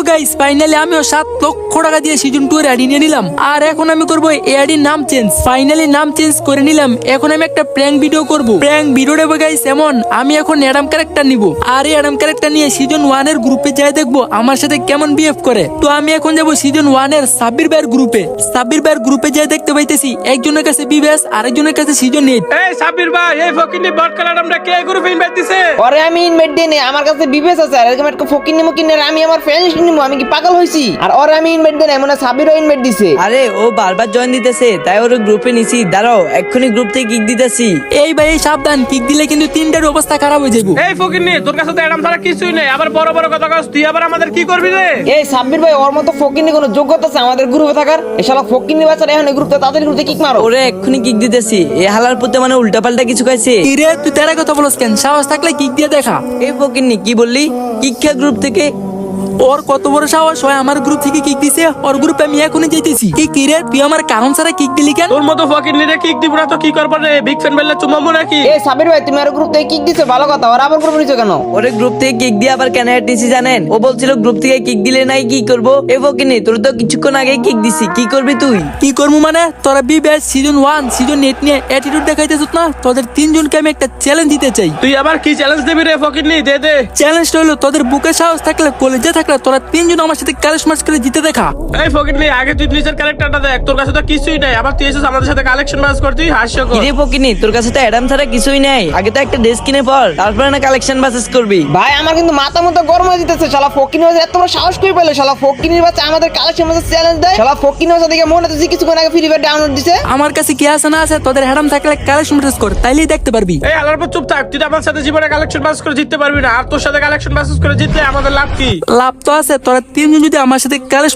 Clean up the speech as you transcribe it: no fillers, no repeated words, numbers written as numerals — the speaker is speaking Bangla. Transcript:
গাইস ফাইনালি আমিও 7 লক্ষ টাকা দিয়ে সিজন 2 এর আইডি নিয়ে নিলাম। আর এখন আমি করব এই আইডির নাম চেঞ্জ। ফাইনালি নাম চেঞ্জ করে নিলাম। এখন আমি একটা প্র্যাঙ্ক ভিডিও করব। প্র্যাঙ্ক ভিডিও দেব গাইস এমন, আমি এখন অ্যাডাম ক্যারেক্টার নিব। আর এই অ্যাডাম ক্যারেক্টার নিয়ে সিজন 1 এর গ্রুপে যাই দেখবো আমার সাথে কেমন বিহেভ করে। তো আমি এখন যাব সিজন 1 এর সাব্বির ভাইয়ের গ্রুপে। সাব্বির ভাইয়ের গ্রুপে যাই দেখতে পাইতেছি একজনের কাছে বিবেস, আরেকজনের কাছে সিজন 8। এই সাব্বির ভাই, এই ফকিনি বট কালার আমরা কে গ্রুপে ইনভাইট দিছে? ওরে আমি ইনভাইট দেই না, আমার কাছে বিবেস আছে। আর এরকম একটা ফকির নিমো কিনে আমি আমার ফ্রেন্ডস নিমো, আমি কি পাগল হইছি? আর ওরে আমি ইনভাইট দেই না, মনে সাবিরও ইনভাইট দিছে। আরে ও বারবার জয়েন দিতেছে, তাই ওর গ্রুপে নিছি। দাঁড়াও এক্ষুনি গ্রুপ থেকে কিক দিতেছি। এই ভাই সাবধান, কিক দিলে কিন্তু তিনটার অবস্থা খারাপ হয়ে যাবে। এই ফকিনি, তোর কাছে তো অ্যাডাম ছাড়া কিছুই নেই, আবার বড় বড় কথা কস তুই, আবার আমাদের কি করবি রে? এই সাব্বির ভাই, ওর মতো ফকির নিয়ে কোনো যোগ্যতা আছে আমাদের গ্রুপে থাকার? এই শালা ফকির নিয়ে বাচ্চারা এখন এই গ্রুপে, তাদের গ্রুপে কিক মারো। ওরে এক্ষুনি কিক দিতেছি। এ হালার পুতে মানে উল্টাপাল্টা কিছু খাইছে। কি রে তুই তারা কথা বলছ কেন? সাহস থাকলে কিক দিয়ে দেখা। এই ফকিন্নি কি বললি? কিক খা গ্রুপ থেকে? ওর কত বড় সাহস হয় আমার গ্রুপ থেকে কিক দিছে? ওর গ্রুপে আমি এখনই যাইতেছি। কি রে তুই আমার কারণ ছাড়া কিক দিলি কেন? তোর মতো ফকিনি রে কিক দিব না তো কি করব রে? বিগ ফ্যান বললে চুমাবো নাকি? এই সাব্বির ভাই, তুমি আর গ্রুপ থেকে কিক দিছো, ভালো কথা। ওর আবার গ্রুপে নিছো কেন? ওরে গ্রুপ থেকে কিক দিয়ে আবার কেন অ্যাড নিছি জানেন? ও বলছিল গ্রুপ থেকে কিক দিলে নাই কি করব। এ ফকিন্নি, তোর তো কিছুক্ষণ আগে কিক দিছি, কি করবি তুই? কি করবো মানে? তোরা বিবেস সিজন 1 সিজন 8 নিয়ে অ্যাটিটিউড দেখাইতেছ না? তোদের তিনজনকে আমি একটা চ্যালেঞ্জ দিতে চাই। তুই আবার কি চ্যালেঞ্জ দিবি রে ফকিনি? দে দে। চ্যালেঞ্জটা হলো তোদের বুকে সাহস থাকলে, কলেজে থাকলে তোরা তিনজন আমার সাথে ক্যালেশ মার্চ করে জিতে দেখা। এই ফকিনি, আগে তুই নিজের ক্যারেক্টারটা দেখ, তোর কাছে তো কিছুই নাই, আবার তুই এসেছিস আমাদের সাথে কালেকশন ম্যাচ করতে, হাস্যকর। কিরে ফকিন্নি, তোর কাছে তো অ্যাডাম ছাড়া কিছুই নাই। আগে তো একটা ড্রেস কিনে পর, তারপরে না কালেকশন বাসেস করবি। ভাই আমার কিন্তু মাথা মতো গরম হয়ে যেতেছে। শালা ফকির বাচ্চা এত বড় সাহস করে পেলে? শালা ফকির বাচ্চা আমাদের কালেকশন মাঝে চ্যালেঞ্জ দেয়। শালা ফকির বাচ্চা দেখে মনে হচ্ছে কিছুক্ষণ আগে ফ্রি ফায়ার ডাউনলোড দিছে। আমার কাছে কি আছে না আছে, তোদের হ্যাডাম থাকলে ক্যালেকশন মার্চ কর, তাইলেই দেখতে পারবি। এই আলার পর চুপ থাক, তুই তো আমার সাথে জীবনে কালেকশন ম্যাচ করে জিততে পারবি না, আর তোর সাথে কালেকশন ম্যাচ করে জিতলে আমাদের লাভ কি? লাভ তো আছে, তোরা তিনজন যদি আমার সাথে ক্যালেশ